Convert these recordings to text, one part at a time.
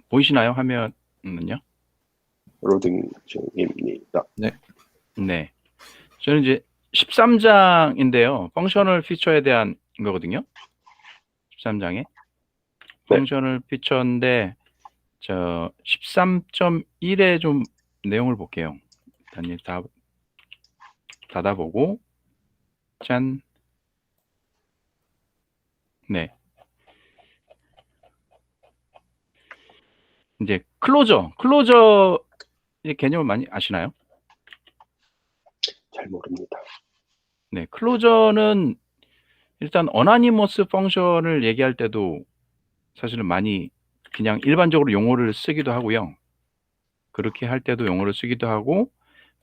보이시나요? 화면은요? 로딩 중입니다. 네. 네. 저는 이제 13장인데요. 펑셔널 피처에 대한 거거든요. 13장에. 펑셔널 피처인데, 저 13.1에 좀 내용을 볼게요. 일단 다 닫아보고, 짠. 네. 이제 클로저 개념을 많이 아시나요? 잘 모릅니다. 네, 클로저는 일단 어나니머스 펑션을 얘기할 때도 사실은 많이 그냥 일반적으로 용어를 쓰기도 하고요. 그렇게 할 때도 용어를 쓰기도 하고,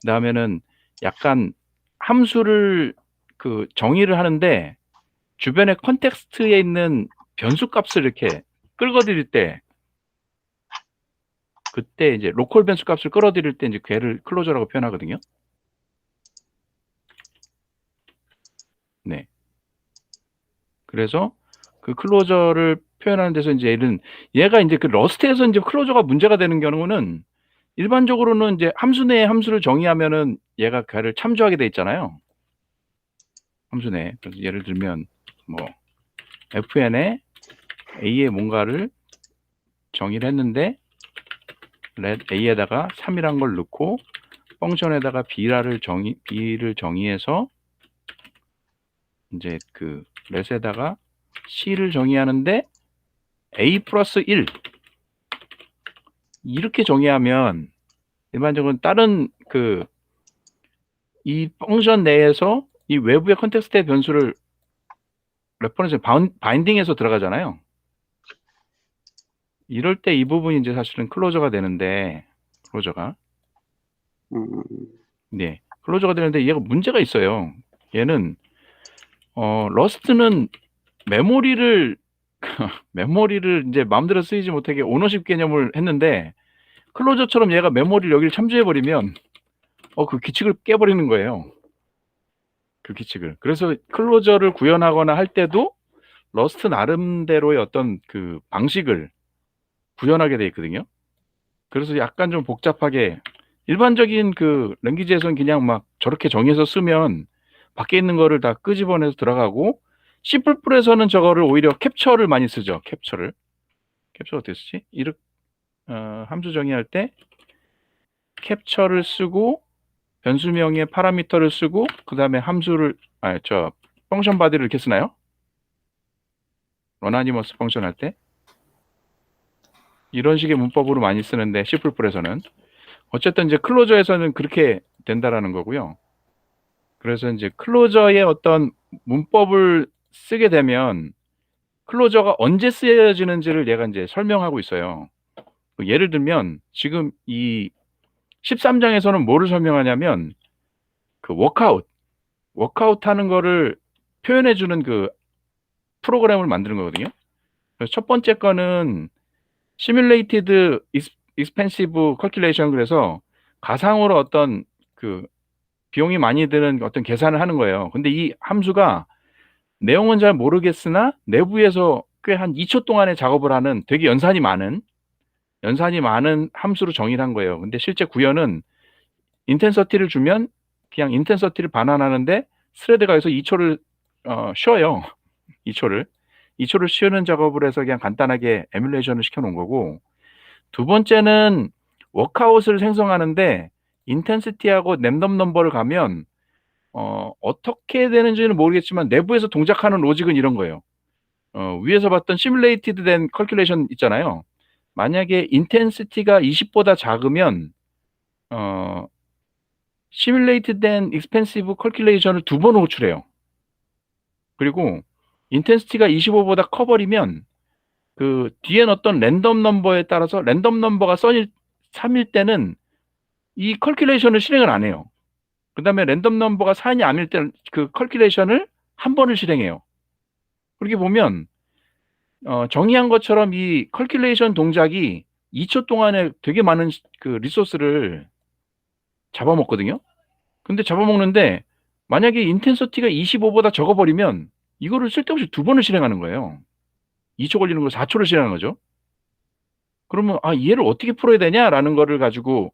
그다음에는 약간 함수를 그 정의를 하는데 주변의 컨텍스트에 있는 변수 값을 이렇게 끌어들일 때, 그때 이제 로컬 변수 값을 끌어들일 때 이제 걔를 클로저라고 표현하거든요. 네. 그래서 그 클로저를 표현하는 데서 이제 얘가 이제 그 러스트에서 이제 클로저가 문제가 되는 경우는 일반적으로는 이제 함수 내에 함수를 정의하면은 얘가 걔를 참조하게 돼 있잖아요. 함수 내에. 그래서 예를 들면 뭐 fn에 a에 뭔가를 정의를 했는데 let a에다가 3이란 걸 넣고 펑션에다가 b를 정의해서 이제 그 let에다가 c를 정의하는데 a 플러스 1 이렇게 정의하면 일반적으로 다른 이 펑션 내에서 이 외부의 컨텍스트의 변수를 레퍼런스 바인딩해서 들어가잖아요. 이럴 때 이 부분이 이제 사실은 클로저가 되는데, 네, 클로저가 되는데 얘가 문제가 있어요. 얘는 러스트는 메모리를 이제 마음대로 쓰이지 못하게 오너십 개념을 했는데 클로저처럼 얘가 메모리를 여기를 참조해 버리면 그 규칙을 깨버리는 거예요. 그 규칙을. 그래서 클로저를 구현하거나 할 때도 러스트 나름대로의 어떤 그 방식을 구현하게 돼 있거든요. 그래서 약간 좀 복잡하게 일반적인 그 랭귀지에서는 그냥 막 저렇게 정해서 쓰면 밖에 있는 거를 다 끄집어내서 들어가고 C++에서는 저거를 오히려 캡처를 많이 쓰죠. 캡처 어떻게 쓰지? 함수 정의할 때 캡처를 쓰고 변수명의 파라미터를 쓰고 그 다음에 펑션 바디를 이렇게 쓰나요? 어나니머스 펑션 할 때 이런 식의 문법으로 많이 쓰는데 C++에서는 어쨌든 이제 클로저에서는 그렇게 된다라는 거고요. 그래서 이제 클로저의 어떤 문법을 쓰게 되면 클로저가 언제 쓰여지는지를 얘가 이제 설명하고 있어요. 예를 들면 지금 이 13장에서는 뭐를 설명하냐면 그 워크아웃 하는 거를 표현해 주는 그 프로그램을 만드는 거거든요. 그래서 첫 번째 거는 Simulated Expensive Calculation, 그래서 가상으로 어떤 그 비용이 많이 드는 어떤 계산을 하는 거예요. 근데 이 함수가 내용은 잘 모르겠으나 내부에서 꽤 한 2초 동안의 작업을 하는 되게 연산이 많은 함수로 정의를 한 거예요. 근데 실제 구현은 인텐서티를 주면 그냥 인텐서티를 반환하는데 스레드가 여기서 2초를 쉬어요. 2초를 쉬는 작업을 해서 그냥 간단하게 에뮬레이션을 시켜놓은 거고, 두 번째는 워크아웃을 생성하는데 인텐시티하고 랜덤 넘버를 가면 어떻게 되는지는 모르겠지만 내부에서 동작하는 로직은 이런 거예요. 위에서 봤던 시뮬레이티드 된 컬큘레이션 있잖아요. 만약에 인텐시티가 20보다 작으면 시뮬레이티드 된 익스펜시브 컬큘레이션을 2번 호출해요. 그리고 인텐시티가 25보다 커버리면 그 뒤에 넣었던 랜덤 넘버에 따라서 랜덤 넘버가 3일 때는 이 컬큘레이션을 실행을 안 해요. 그 다음에 랜덤 넘버가 4이 아닐 때는 그 컬큘레이션을 한 번을 실행해요. 그렇게 보면 정의한 것처럼 이 컬큘레이션 동작이 2초 동안에 되게 많은 그 리소스를 잡아먹거든요. 근데 잡아먹는데 만약에 인텐서티가 25보다 적어버리면 이거를 쓸데없이 2번을 실행하는 거예요. 2초 걸리는 걸 4초를 실행하는 거죠. 그러면 얘를 어떻게 풀어야 되냐라는 거를 가지고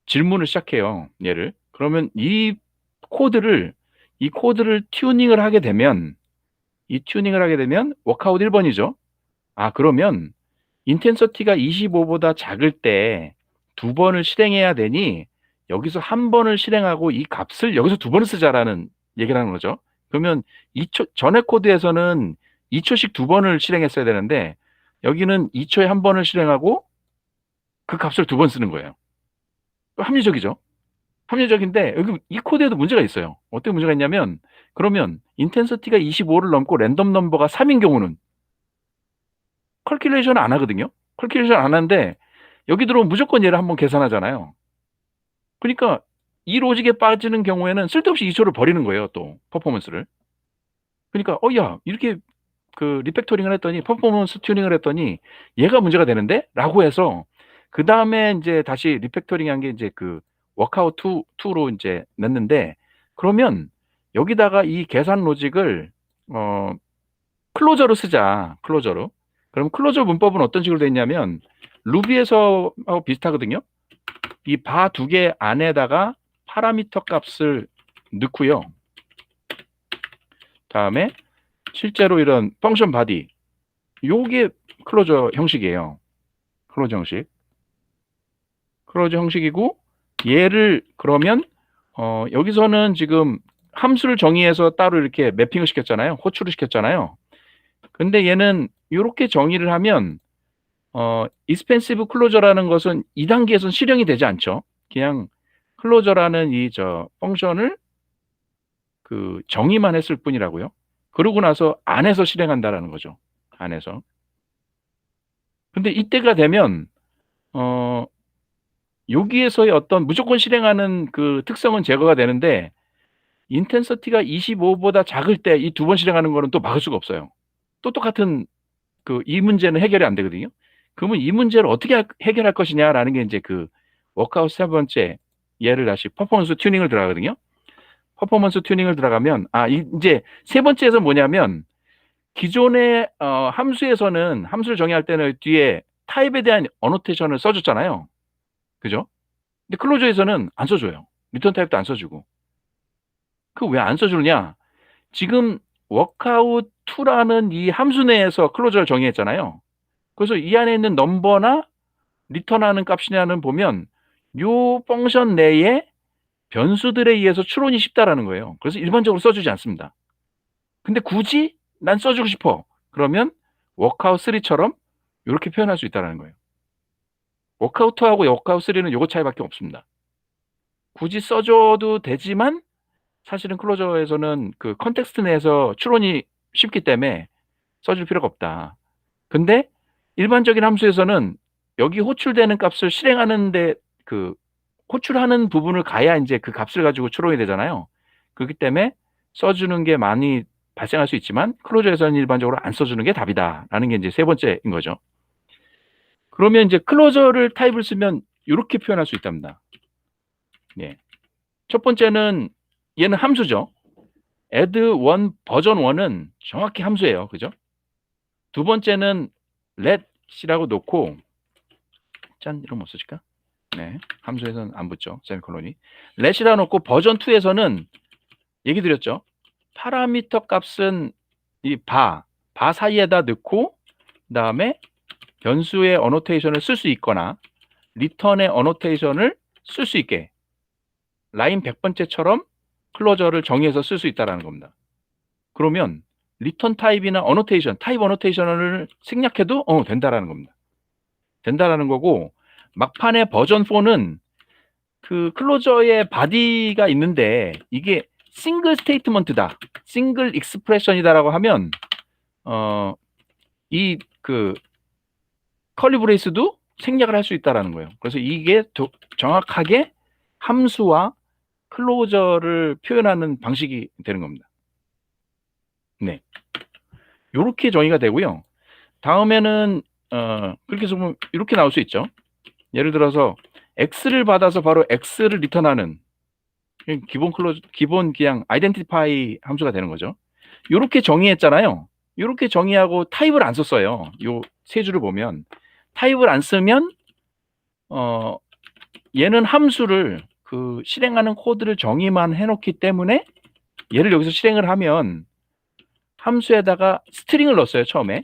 질문을 시작해요. 얘를. 그러면 이 코드를 튜닝을 하게 되면 워크아웃 1번이죠. 그러면 인텐서티가 25보다 작을 때 2번을 실행해야 되니 여기서 1번을 실행하고 이 값을 여기서 2번을 쓰자라는 얘기를 하는 거죠. 그러면 2초 전에 코드에서는 2초씩 2번을 실행했어야 되는데 여기는 2초에 1번을 실행하고 그 값을 2번 쓰는 거예요. 합리적이죠. 합리적인데 여기 이 코드에도 문제가 있어요. 어떤 문제가 있냐면 그러면 인텐서티가 25를 넘고 랜덤 넘버가 3인 경우는 컬큘레이션을 안 하거든요. 컬큘레이션 안 하는데 여기 들어오면 무조건 얘를 한번 계산하잖아요. 그러니까 이 로직에 빠지는 경우에는 쓸데없이 2초를 버리는 거예요. 또 퍼포먼스를. 그러니까 야 이렇게 그 리팩토링을 했더니 퍼포먼스 튜닝을 했더니 얘가 문제가 되는데? 라고 해서 그 다음에 이제 다시 리팩토링 한 게 이제 그 워크아웃 2로 이제 냈는데 그러면 여기다가 이 계산 로직을 클로저로 쓰자. 클로저로. 그럼 클로저 문법은 어떤 식으로 돼 있냐면 루비에서 비슷하거든요. 이 바 2개 안에다가 파라미터 값을 넣고요. 다음에 실제로 이런 펑션 바디 요게 클로저 형식이에요. 클로저 형식이고 얘를 그러면 여기서는 지금 함수를 정의해서 따로 이렇게 매핑을 시켰잖아요. 호출을 시켰잖아요. 근데 얘는 이렇게 정의를 하면 expensive closure라는 것은 2단계에서는 실행이 되지 않죠. 그냥 클로저라는 이 펑션을 그 정의만 했을 뿐이라고요. 그러고 나서 안에서 실행한다라는 거죠. 안에서. 근데 이때가 되면 여기에서의 어떤 무조건 실행하는 그 특성은 제거가 되는데 인텐서티가 25보다 작을 때 이 2번 실행하는 거는 또 막을 수가 없어요. 또 똑같은 이 문제는 해결이 안 되거든요. 그러면 이 문제를 어떻게 해결할 것이냐라는 게 이제 그 워크아웃 3번째 얘를 다시 퍼포먼스 튜닝을 들어가거든요. 퍼포먼스 튜닝을 들어가면 이제 세 번째에서 뭐냐면 기존의 함수에서는 함수를 정의할 때는 뒤에 타입에 대한 어노테이션을 써줬잖아요. 그죠? 근데 클로저에서는 안 써줘요. 리턴 타입도 안 써주고. 그 왜 안 써주느냐? 지금 워크아웃 2라는 이 함수 내에서 클로저를 정의했잖아요. 그래서 이 안에 있는 넘버나 리턴하는 값이냐는 보면 요 펑션 내에 변수들에 의해서 추론이 쉽다라는 거예요. 그래서 일반적으로 써주지 않습니다. 근데 굳이 난 써주고 싶어. 그러면 워크아웃 3처럼 이렇게 표현할 수 있다는 거예요. 워크아웃 2하고 워크아웃 3는 요거 차이밖에 없습니다. 굳이 써줘도 되지만 사실은 클로저에서는 그 컨텍스트 내에서 추론이 쉽기 때문에 써줄 필요가 없다. 근데 일반적인 함수에서는 여기 호출되는 값을 실행하는데 그 호출하는 부분을 가야 이제 그 값을 가지고 추론이 되잖아요. 그렇기 때문에 써주는 게 많이 발생할 수 있지만 클로저에서는 일반적으로 안 써주는 게 답이다라는 게 이제 세 번째인 거죠. 그러면 이제 클로저를 타입을 쓰면 이렇게 표현할 수 있답니다. 예. 첫 번째는 얘는 함수죠. add 1 버전 1은 정확히 함수예요. 그죠? 두 번째는 let이라고 놓고 이런 못 써질까? 네, 함수에서는 안 붙죠. 세미콜론이. let이라고 놓고 버전 2에서는 얘기 드렸죠. 파라미터 값은 이 바 사이에다 넣고 그다음에 변수의 어노테이션을 쓸 수 있거나 리턴의 어노테이션을 쓸 수 있게 라인 100번째처럼 클로저를 정의해서 쓸 수 있다는 겁니다. 그러면 리턴 타입이나 어노테이션, 타입 어노테이션을 생략해도 된다라는 겁니다. 된다라는 거고 막판에 버전 4는 그 클로저의 바디가 있는데 이게 싱글 스테이트먼트다, 싱글 익스프레션이다라고 하면 이 그 컬리 브레이스도 생략을 할 수 있다라는 거예요. 그래서 이게 정확하게 함수와 클로저를 표현하는 방식이 되는 겁니다. 네, 이렇게 정의가 되고요. 다음에는 그렇게 해서 보면 이렇게 나올 수 있죠. 예를 들어서 x를 받아서 바로 x를 리턴하는 기본 그냥 아이덴티파이 함수가 되는 거죠. 이렇게 정의했잖아요. 이렇게 정의하고 타입을 안 썼어요. 요 세 줄을 보면 타입을 안 쓰면 얘는 함수를 그 실행하는 코드를 정의만 해놓기 때문에 얘를 여기서 실행을 하면 함수에다가 스트링을 넣었어요. 처음에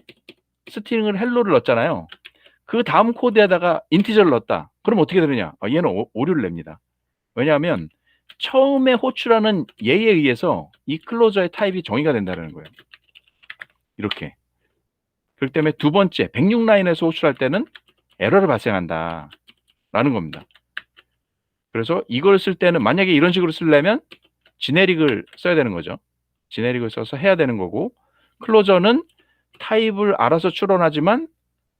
스트링을 헬로를 넣었잖아요. 그 다음 코드에다가 인티저를 넣었다. 그럼 어떻게 되느냐? 얘는 오류를 냅니다. 왜냐하면 처음에 호출하는 얘에 의해서 이 클로저의 타입이 정의가 된다는 거예요. 이렇게. 그렇기 때문에 두 번째 106라인에서 호출할 때는 에러를 발생한다 라는 겁니다. 그래서 이걸 쓸 때는 만약에 이런 식으로 쓰려면 지네릭을 써야 되는 거죠. 지네릭을 써서 해야 되는 거고, 클로저는 타입을 알아서 추론하지만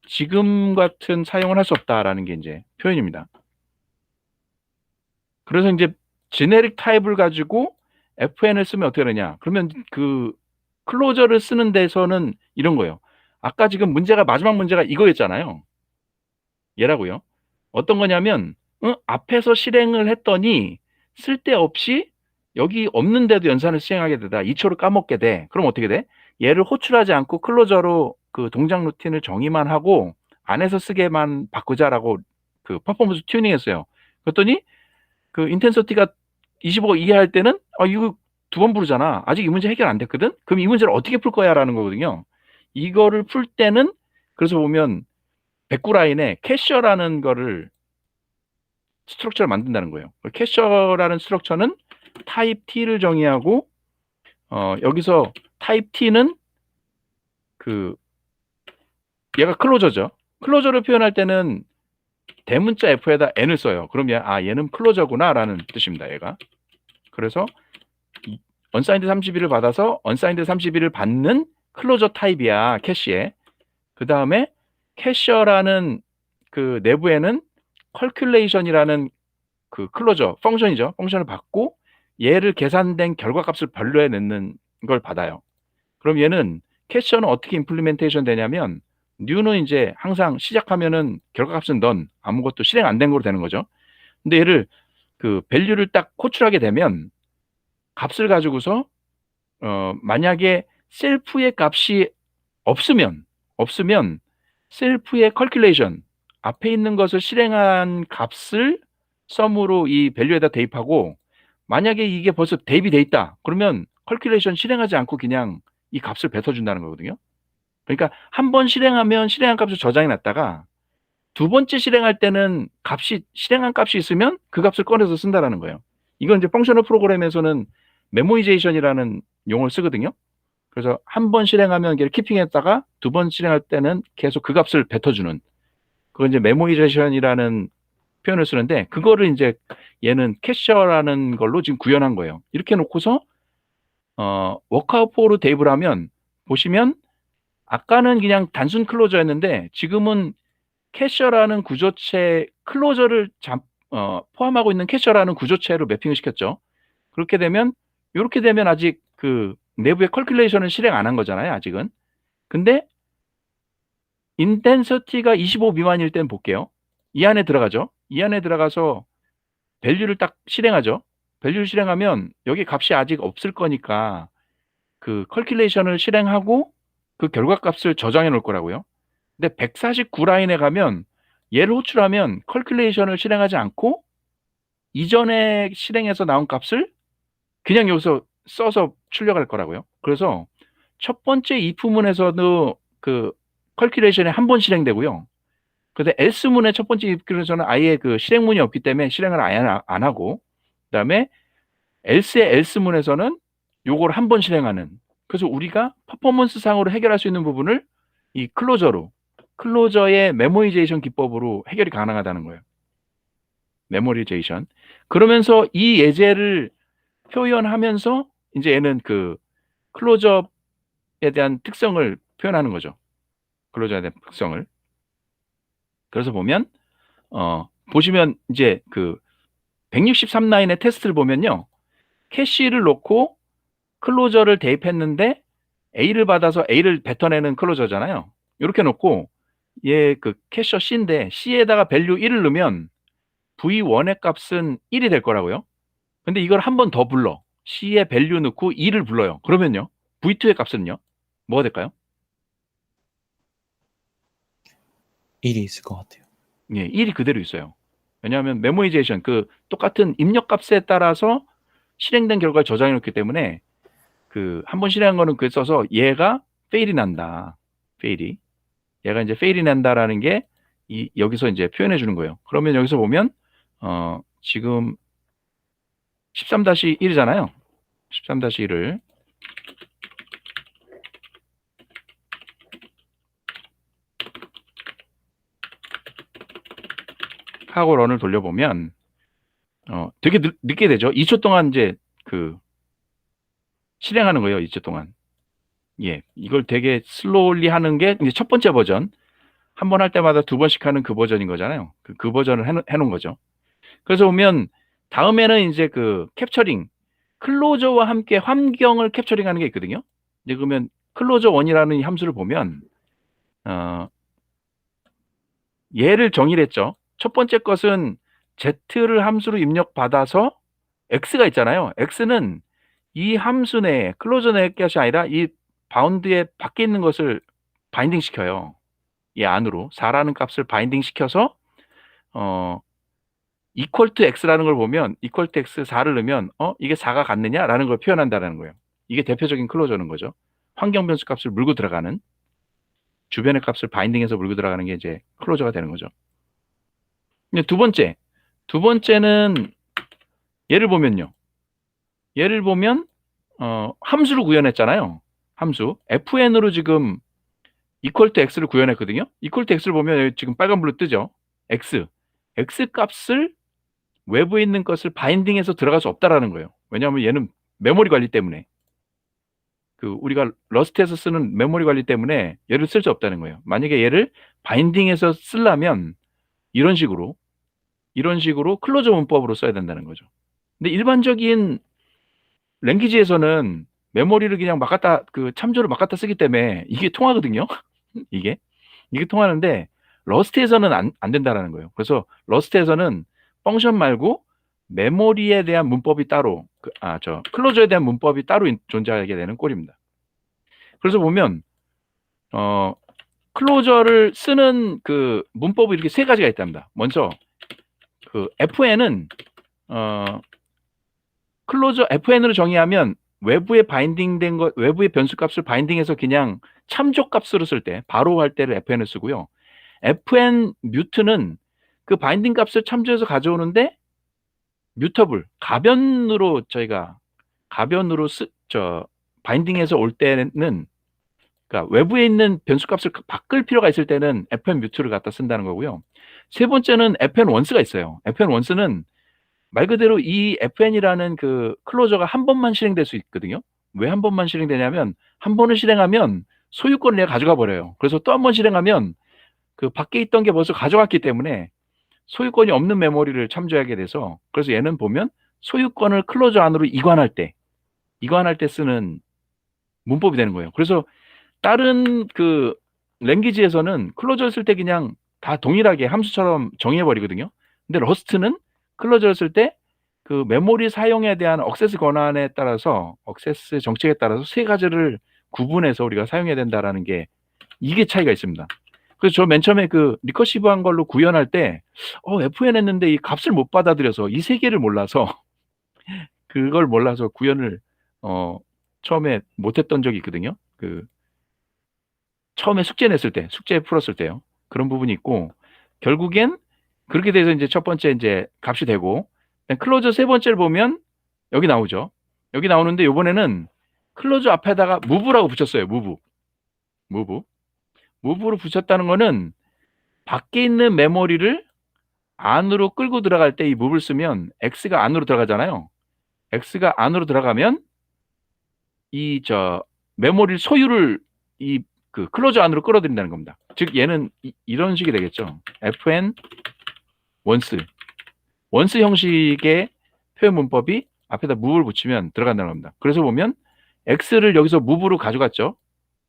지금 같은 사용을 할 수 없다라는 게 이제 표현입니다. 그래서 이제 지네릭 타입을 가지고 FN을 쓰면 어떻게 되느냐? 그러면 그 클로저를 쓰는 데서는 이런 거예요. 아까 지금 문제가 마지막 문제가 이거였잖아요. 얘라고요. 어떤 거냐면 앞에서 실행을 했더니 쓸데없이 여기 없는데도 연산을 시행하게 되다. 2초를 까먹게 돼. 그럼 어떻게 돼? 얘를 호출하지 않고 클로저로 그 동작 루틴을 정의만 하고 안에서 쓰게만 바꾸자라고 그 퍼포먼스 튜닝했어요. 그랬더니 그 인텐서티가 25 이하할 때는 이거 두 번 부르잖아. 아직 이 문제 해결 안 됐거든. 그럼 이 문제를 어떻게 풀 거야라는 거거든요. 이거를 풀 때는 그래서 보면 109라인에 캐셔라는 거를 스트럭처를 만든다는 거예요. 캐셔라는 스트럭처는 타입 T를 정의하고 여기서 타입 T는 그 얘가 클로저죠. 클로저를 표현할 때는 대문자 F에다 N을 써요. 그럼 얘는 클로저구나라는 뜻입니다. 얘가. 그래서 언사인드 31을 받아서 언사인드 31을 받는 클로저 타입이야. 캐시에. 그 다음에 캐셔라는 그 내부에는 컬큘레이션이라는 그 클로저 펑션이죠. 펑션을 받고 얘를 계산된 결과값을 변로해 넣는 걸 받아요. 그럼 얘는 캐셔는 어떻게 임플리멘테이션 되냐면 new는 이제 항상 시작하면은 결과값은 none, 아무것도 실행 안 된 거로 되는 거죠. 근데 얘를 그 밸류를 딱 호출하게 되면 값을 가지고서 만약에 셀프의 값이 없으면 셀프의 컬큘레이션 앞에 있는 것을 실행한 값을 썸으로 이 밸류에다 대입하고 만약에 이게 벌써 대입이 돼 있다. 그러면 컬큘레이션 실행하지 않고 그냥 이 값을 뱉어준다는 거거든요. 그러니까 한 번 실행하면 실행한 값을 저장해 놨다가 두 번째 실행할 때는 실행한 값이 있으면 그 값을 꺼내서 쓴다라는 거예요. 이건 이제 펑셔널 프로그램에서는 메모이제이션이라는 용어를 쓰거든요. 그래서 한 번 실행하면 걔를 키핑했다가 두 번 실행할 때는 계속 그 값을 뱉어주는 그건 이제 메모이제이션이라는 표현을 쓰는데 그거를 이제 얘는 캐셔라는 걸로 지금 구현한 거예요. 이렇게 놓고서 워크아웃 포로 대입을 하면 보시면 아까는 그냥 단순 클로저였는데 지금은 캐셔라는 구조체 클로저를 포함하고 있는 캐셔라는 구조체로 매핑을 시켰죠. 그렇게 되면 이렇게 되면 아직 그 내부의 컬큘레이션을 실행 안 한 거잖아요. 아직은. 근데 인텐서티가 25 미만일 땐 볼게요. 이 안에 들어가죠. 이 안에 들어가서 밸류를 딱 실행하죠. 밸류를 실행하면 여기 값이 아직 없을 거니까 그 컬큘레이션을 실행하고 그 결과값을 저장해 놓을 거라고요. 근데 149라인에 가면 얘를 호출하면 컬큘레이션을 실행하지 않고 이전에 실행해서 나온 값을 그냥 여기서 써서 출력할 거라고요. 그래서 첫 번째 if문에서도 그 컬큘레이션이 한 번 실행되고요. 근데 else문의 첫 번째 if문에서는 아예 그 실행문이 없기 때문에 실행을 아예 안 하고 그다음에 else의 else문에서는 요걸 한 번 실행하는. 그래서 우리가 퍼포먼스 상으로 해결할 수 있는 부분을 이 클로저의 메모이제이션 기법으로 해결이 가능하다는 거예요. 메모리제이션. 그러면서 이 예제를 표현하면서 이제 얘는 그 클로저에 대한 특성을 표현하는 거죠. 클로저에 대한 특성을. 그래서 보면 보시면 이제 그 163라인의 테스트를 보면요. 캐시를 놓고 클로저를 대입했는데 A를 받아서 A를 뱉어내는 클로저잖아요. 이렇게 놓고 얘 그 캐셔 C인데 C에다가 밸류 1을 넣으면 V1의 값은 1이 될 거라고요. 근데 이걸 한 번 더 불러. C에 밸류 넣고 2를 불러요. 그러면요. V2의 값은요. 뭐가 될까요? 1이 있을 것 같아요. 예, 1이 그대로 있어요. 왜냐하면 메모이제이션, 그 똑같은 입력값에 따라서 실행된 결과를 저장해 놓기 때문에 그 한 번 실행한 거는 그에 써서 얘가 페일이 난다. 페일이. 얘가 이제 페일이 난다라는 게 여기서 이제 표현해 주는 거예요. 그러면 여기서 보면 지금 13-1이잖아요. 13-1을 하고 런을 돌려보면 되게 늦게 되죠. 2초 동안 이제 그 실행하는 거예요. 2초 동안. 예, 이걸 되게 슬로울리 하는 게 이제 첫 번째 버전. 한 번 할 때마다 2번씩 하는 그 버전인 거잖아요. 그 버전을 해놓은 거죠. 그래서 보면 다음에는 이제 그 캡처링, 클로저와 함께 환경을 캡처링하는 게 있거든요. 이제 그러면 클로저 1이라는 이 함수를 보면 얘를 정의를 했죠. 첫 번째 것은 z를 함수로 입력받아서 x가 있잖아요. x는 이 함수 내에 클로저 내의 것이 아니라 이 바운드에 밖에 있는 것을 바인딩 시켜요. 이 안으로 4라는 값을 바인딩 시켜서 equal to x라는 걸 보면 equal to x 4를 넣으면 이게 4가 같느냐라는 걸 표현한다는 거예요. 이게 대표적인 클로저는 거죠. 환경 변수 값을 물고 들어가는, 주변의 값을 바인딩해서 물고 들어가는 게 이제 클로저가 되는 거죠. 근데 두 번째는 얘를 보면요. 얘를 보면 함수를 구현했잖아요. 함수 fn으로 지금 equal to x를 구현했거든요. equal to x를 보면 여기 지금 빨간불로 뜨죠. x 값을 외부에 있는 것을 바인딩해서 들어갈 수 없다라는 거예요. 왜냐하면 얘는 메모리 관리 때문에, 그 우리가 러스트에서 쓰는 메모리 관리 때문에 얘를 쓸 수 없다는 거예요. 만약에 얘를 바인딩해서 쓰려면 이런 식으로 클로저 문법으로 써야 된다는 거죠. 근데 일반적인 랭귀지에서는 메모리를 그냥 막 갖다 참조를 막 갖다 쓰기 때문에 이게 통하거든요. 이게 통하는데 러스트에서는 안 된다라는 거예요. 그래서 러스트에서는 펑션 말고 메모리에 대한 문법이 따로, 클로저에 대한 문법이 따로 존재하게 되는 꼴입니다. 그래서 보면 클로저를 쓰는 그 문법이 이렇게 세 가지가 있답니다. 먼저 그 fn은 클로저 fn으로 정의하면 외부에 바인딩된 것, 외부의 변수 값을 바인딩해서 그냥 참조 값으로 쓸 때, 바로 할 때를 fn을 쓰고요. fn 뮤트는 그 바인딩 값을 참조해서 가져오는데 뮤터블, 가변으로 바인딩해서 올 때는, 그러니까 외부에 있는 변수 값을 바꿀 필요가 있을 때는 fn 뮤트를 갖다 쓴다는 거고요. 세 번째는 fn 원스가 있어요. fn 원스는 말 그대로 이 fn이라는 그 클로저가 한 번만 실행될 수 있거든요. 왜 한 번만 실행되냐면 한 번을 실행하면 소유권을 내가 가져가 버려요. 그래서 또 한 번 실행하면 그 밖에 있던 게 벌써 가져갔기 때문에 소유권이 없는 메모리를 참조하게 돼서, 그래서 얘는 보면 소유권을 클로저 안으로 이관할 때 쓰는 문법이 되는 거예요. 그래서 다른 그 랭귀지에서는 클로저를 쓸 때 그냥 다 동일하게 함수처럼 정의해버리거든요. 근데 러스트는 클로저를 쓸 때 그 메모리 사용에 대한 억세스 권한에 따라서, 억세스 정책에 따라서 세 가지를 구분해서 우리가 사용해야 된다라는 게, 이게 차이가 있습니다. 그래서 저 맨 처음에 그 리커시브한 걸로 구현할 때 fn 했는데 이 값을 못 받아들여서 이 세 개를 몰라서 그걸 몰라서 구현을 처음에 못했던 적이 있거든요. 그 처음에 숙제 풀었을 때요. 그런 부분이 있고, 결국엔 그렇게 돼서 이제 첫 번째 이제 값이 되고, 클로저 세 번째를 보면 여기 나오죠. 여기 나오는데 이번에는 클로저 앞에다가 무브라고 붙였어요. 무브로 붙였다는 거는 밖에 있는 메모리를 안으로 끌고 들어갈 때 이 무브를 쓰면 x가 안으로 들어가잖아요. x가 안으로 들어가면 이 메모리 소유를 이 그 클로저 안으로 끌어들인다는 겁니다. 즉 얘는 이런 식이 되겠죠. fn 원스 형식의 표현 문법이 앞에다 무브를 붙이면 들어간다는 겁니다. 그래서 보면 x를 여기서 무브로 가져갔죠.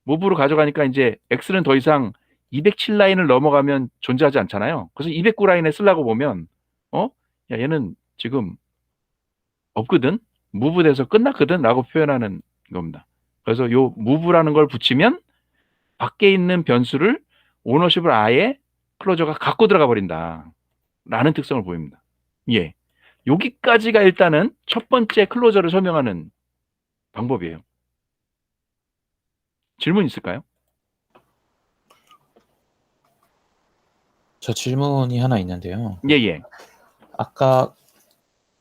무브로 가져가니까 이제 x는 더 이상 207라인을 넘어가면 존재하지 않잖아요. 그래서 209라인에 쓰려고 보면 야, 얘는 지금 없거든, 무브돼서 끝났거든 라고 표현하는 겁니다. 그래서 요 무브라는 걸 붙이면 밖에 있는 변수를, 오너십을 아예 클로저가 갖고 들어가 버린다. 라는 특성을 보입니다. 예. 여기까지가 일단은 첫 번째 클로저를 설명하는 방법이에요. 질문 있을까요? 저 질문이 하나 있는데요. 예, 예. 아까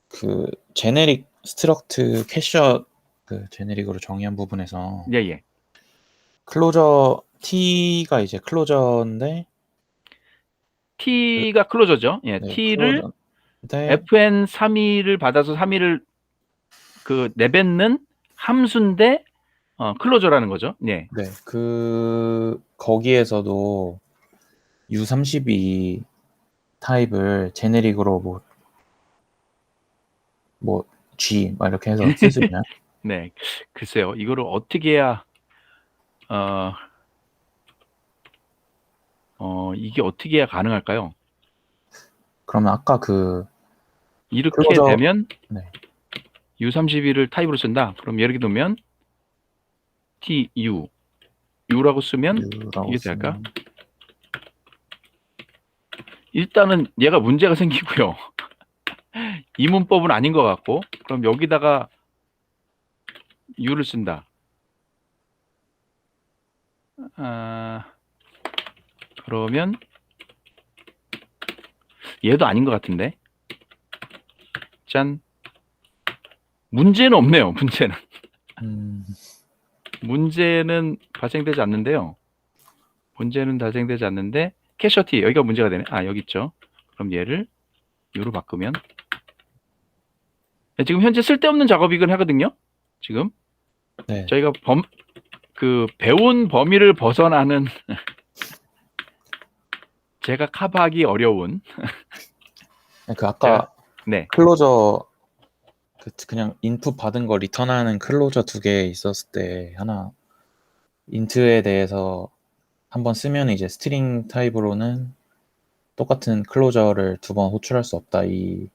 그 제네릭 스트럭트 캐셔 그 제네릭으로 정의한 부분에서 예, 예. 클로저 T가 이제 클로저인데 T가 클로저죠. 예, 네, T를 클로저인데 FN32를 받아서 3위를 그 내뱉는 함수인데 클로저라는 거죠. 예. 네, 그 거기에서도 U32 타입을 제네릭으로 뭐 G 막 이렇게 해서 쓸 수 있나요? 네. 글쎄요. 이거를 어떻게 해야 이게 어떻게 해야 가능할까요? 그러면 아까 그 이렇게 클로저- 되면 네. U32를 타입으로 쓴다. 그럼 예를 들면 TU U라고 쓰면 U라고 이게 될까? 쓰면 일단은 얘가 문제가 생기고요. 이 문법은 아닌 것 같고, 그럼 여기다가 U를 쓴다. 그러면 얘도 아닌 것 같은데. 짠. 문제는 없네요. 문제는 발생되지 않는데요. 문제는 발생되지 않는데 캐셔티 여기가 문제가 되네. 여기 있죠. 그럼 얘를 U로 바꾸면 지금 현재 쓸데없는 작업이긴 하거든요. 지금 네. 저희가 배운 범위를 벗어나는 제가 커버하기 어려운 그 아까 네. 클로저 그냥 인풋 받은 거 리턴하는 클로저 2개 있었을 때 하나 인트에 대해서 한번 쓰면 이제 스트링 타입으로는 똑같은 클로저를 2번 호출할 수 없다 이런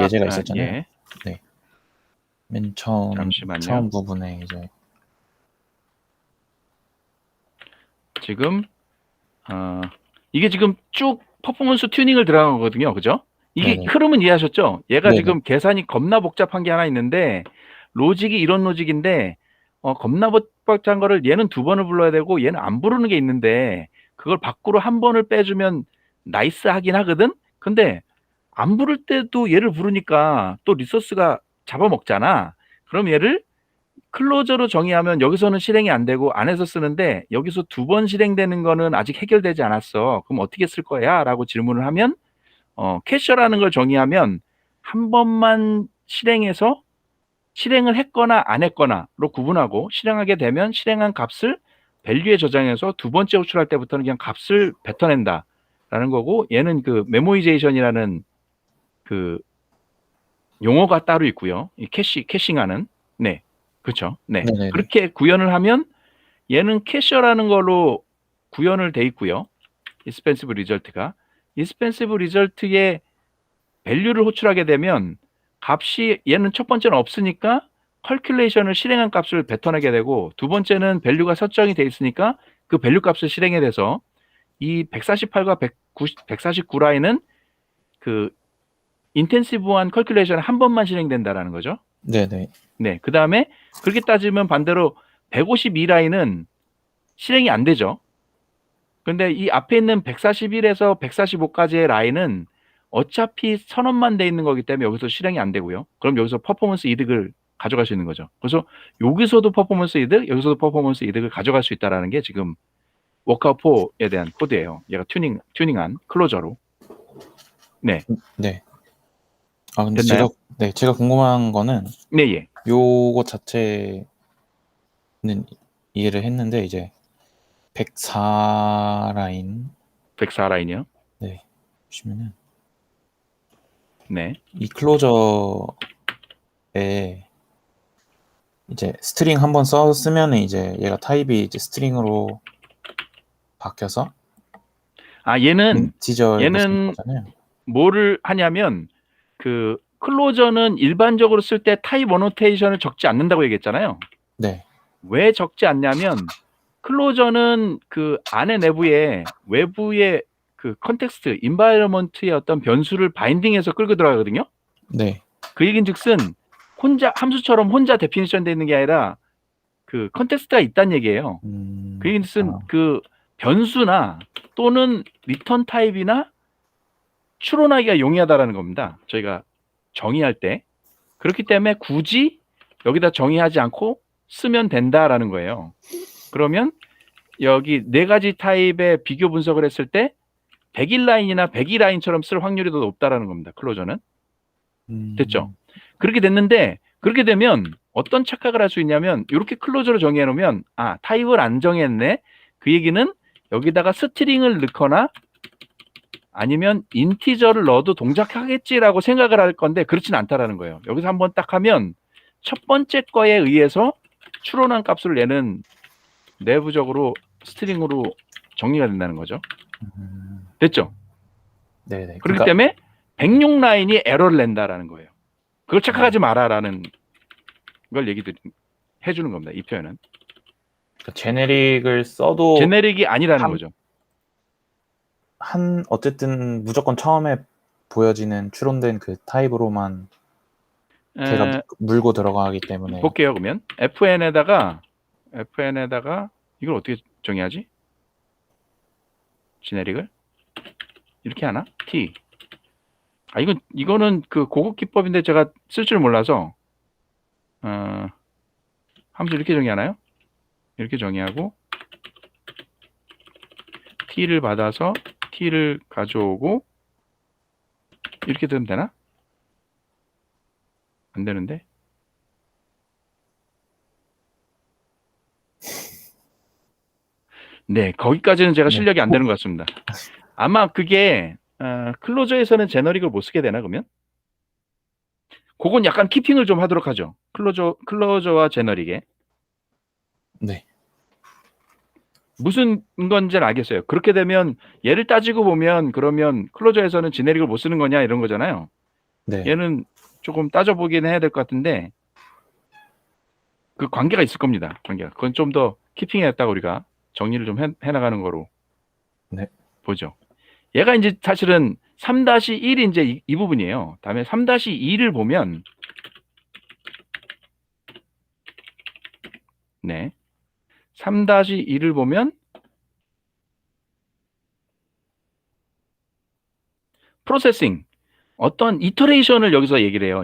예제가 있었잖아요. 예. 네. 맨 잠시만요. 처음 부분에 이제 지금 이게 지금 쭉 퍼포먼스 튜닝을 들어간 거거든요. 그죠? 이게 네네. 흐름은 이해하셨죠? 얘가 네네. 지금 계산이 겁나 복잡한 게 하나 있는데 로직이 이런 로직인데 겁나 복잡한 거를 얘는 2번을 불러야 되고 얘는 안 부르는 게 있는데 그걸 밖으로 1번을 빼주면 나이스 하긴 하거든? 근데 안 부를 때도 얘를 부르니까 또 리소스가 잡아먹잖아. 그럼 얘를 클로저로 정의하면 여기서는 실행이 안 되고 안에서 쓰는데 여기서 2번 실행되는 거는 아직 해결되지 않았어. 그럼 어떻게 쓸 거야? 라고 질문을 하면 캐셔라는 걸 정의하면 한 번만 실행해서 실행을 했거나 안 했거나로 구분하고 실행하게 되면 실행한 값을 밸류에 저장해서 2번째 호출할 때부터는 그냥 값을 뱉어낸다 라는 거고 얘는 그 메모이제이션이라는 그 용어가 따로 있고요. 이 캐싱하는 네. 그렇죠. 네. 네네네. 그렇게 구현을 하면 얘는 캐셔라는 걸로 구현을 돼 있고요. expensive result가 expensive result의 밸류를 호출하게 되면 값이 얘는 첫 번째는 없으니까 컬큘레이션을 실행한 값을 뱉어내게 되고 두 번째는 밸류가 설정이 돼 있으니까 그 밸류 값을 실행해 돼서 이 148과 149 라인은 그 인텐시브한 컬큘레이션 한 번만 실행된다라는 거죠. 네네. 네. 그 다음에 그렇게 따지면 반대로 152 라인은 실행이 안 되죠. 근데 이 앞에 있는 141에서 145까지의 라인은 어차피 선언만 돼 있는 거기 때문에 여기서 실행이 안 되고요. 그럼 여기서 퍼포먼스 이득을 가져갈 수 있는 거죠. 그래서 여기서도 퍼포먼스 이득, 여기서도 퍼포먼스 이득을 가져갈 수 있다라는 게 지금 워크아웃 4에 대한 코드예요. 얘가 튜닝한 클로저로. 네. 네. 근데 됐나요? 제가 궁금한 거는 네, 예. 요거 자체는 이해를 했는데 이제 104 라인 104 라인이요. 네. 보시면은 네. 이 클로저에 이제 스트링 한번 쓰면은 이제 얘가 타입이 이제 스트링으로 바뀌어서 얘는 인티저를 거잖아요. 뭐를 하냐면 그 클로저는 일반적으로 쓸 때 타입 어노테이션을 적지 않는다고 얘기했잖아요. 네. 왜 적지 않냐면 클로저는 그 안에 내부에 외부의 그 컨텍스트, 인바이러먼트의 어떤 변수를 바인딩해서 끌고 들어가거든요. 네. 그 얘긴즉슨 혼자 함수처럼 혼자 데피니션 돼 있는 게 아니라 그 컨텍스트가 있다는 얘기예요. 그 얘긴즉슨 아, 그 변수나 또는 리턴 타입이나 추론하기가 용이하다라는 겁니다. 저희가 정의할 때. 그렇기 때문에 굳이 여기다 정의하지 않고 쓰면 된다라는 거예요. 그러면 여기 네 가지 타입의 비교 분석을 했을 때 101라인이나 102라인처럼 쓸 확률이 더 높다라는 겁니다. 클로저는. 됐죠? 그렇게 됐는데 그렇게 되면 어떤 착각을 할 수 있냐면 이렇게 클로저로 정의해 놓으면 아, 타입을 안 정했네. 그 얘기는 여기다가 스트링을 넣거나 아니면 인티저를 넣어도 동작하겠지라고 생각을 할 건데 그렇진 않다라는 거예요. 여기서 한번 딱 하면 첫 번째 거에 의해서 추론한 값을 내는 내부적으로 스트링으로 정리가 된다는 거죠. 됐죠? 네네. 그렇기 때문에 106라인이 에러를 낸다라는 거예요. 그걸 착각하지 마라라는 걸 해주는 겁니다. 이 표현은. 그러니까 제네릭을 써도 제네릭이 아니라는 거죠. 어쨌든 무조건 처음에 보여지는 추론된 그 타입으로만 제가 물고 들어가기 때문에. 볼게요. 그러면 FN에다가 이걸 어떻게 정의하지? 제네릭을 이렇게 하나? T. 아, 이거는 그 고급 기법인데 제가 쓸 줄 몰라서 함수 이렇게 정의하나요? 이렇게 정의하고 T를 받아서 T를 가져오고 이렇게 되면 되나? 안 되는데. 네, 거기까지는 제가 실력이 안 되는 것 같습니다. 아마 그게 클로저에서는 제너릭을 못 쓰게 되나 그러면? 그건 약간 키핑을 좀 하도록 하죠. 클로저와 제너릭에. 네. 무슨 건지는 알겠어요. 그렇게 되면 얘를 따지고 보면 그러면 클로저에서는 제네릭을 못 쓰는 거냐 이런 거잖아요. 네. 얘는 조금 따져보긴 해야 될 것 같은데 그 관계가 있을 겁니다. 관계가. 그건 좀 더 키핑했다고 우리가 정리를 좀 해나가는 거로 네. 보죠. 얘가 이제 사실은 3-1이 이제 이 부분이에요. 다음에 3-2를 보면 네. 3-2를 보면 프로세싱 어떤 이터레이션을 여기서 얘기를 해요.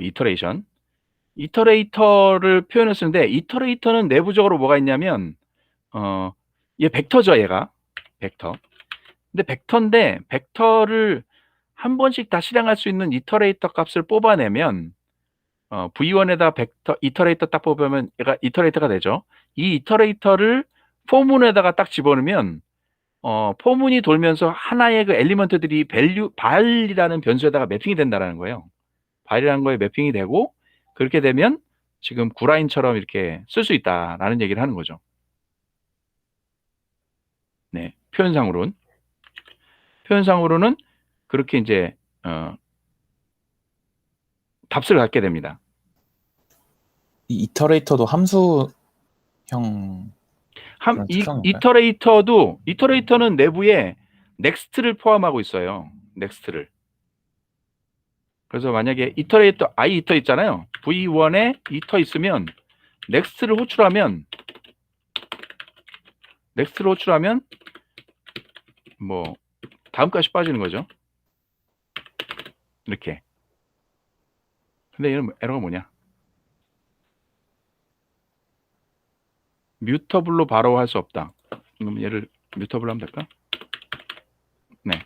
이터레이터를 표현을 쓰는데 이터레이터는 내부적으로 뭐가 있냐면 얘 벡터죠. 얘가 벡터. 근데 벡터인데 벡터를 한 번씩 다 실행할 수 있는 이터레이터 값을 뽑아내면 V1에다 이터레이터 딱 뽑으면 얘가 이터레이터가 되죠. 이 이터레이터를 포문에다가 딱 집어넣으면 포문이 돌면서 하나의 그 엘리먼트들이 발이라는 변수에다가 매핑이 된다는 거예요. 발이라는 거에 매핑이 되고 그렇게 되면 지금 구라인처럼 이렇게 쓸 수 있다라는 얘기를 하는 거죠. 네, 표현상으로는 그렇게 이제 값을 갖게 됩니다. 이 이터레이터도 함수형 이터레이터는 내부에 넥스트를 포함하고 있어요. 넥스트를. 그래서 만약에 이터레이터 iiter 있잖아요. V1에 이터 있으면 넥스트를 호출하면 뭐 다음 값이 빠지는 거죠. 이렇게. 근데 얘는 에러가 뭐냐? 뮤터블로 바로 할 수 없다. 그럼 얘를 뮤터블로 하면 될까? 네.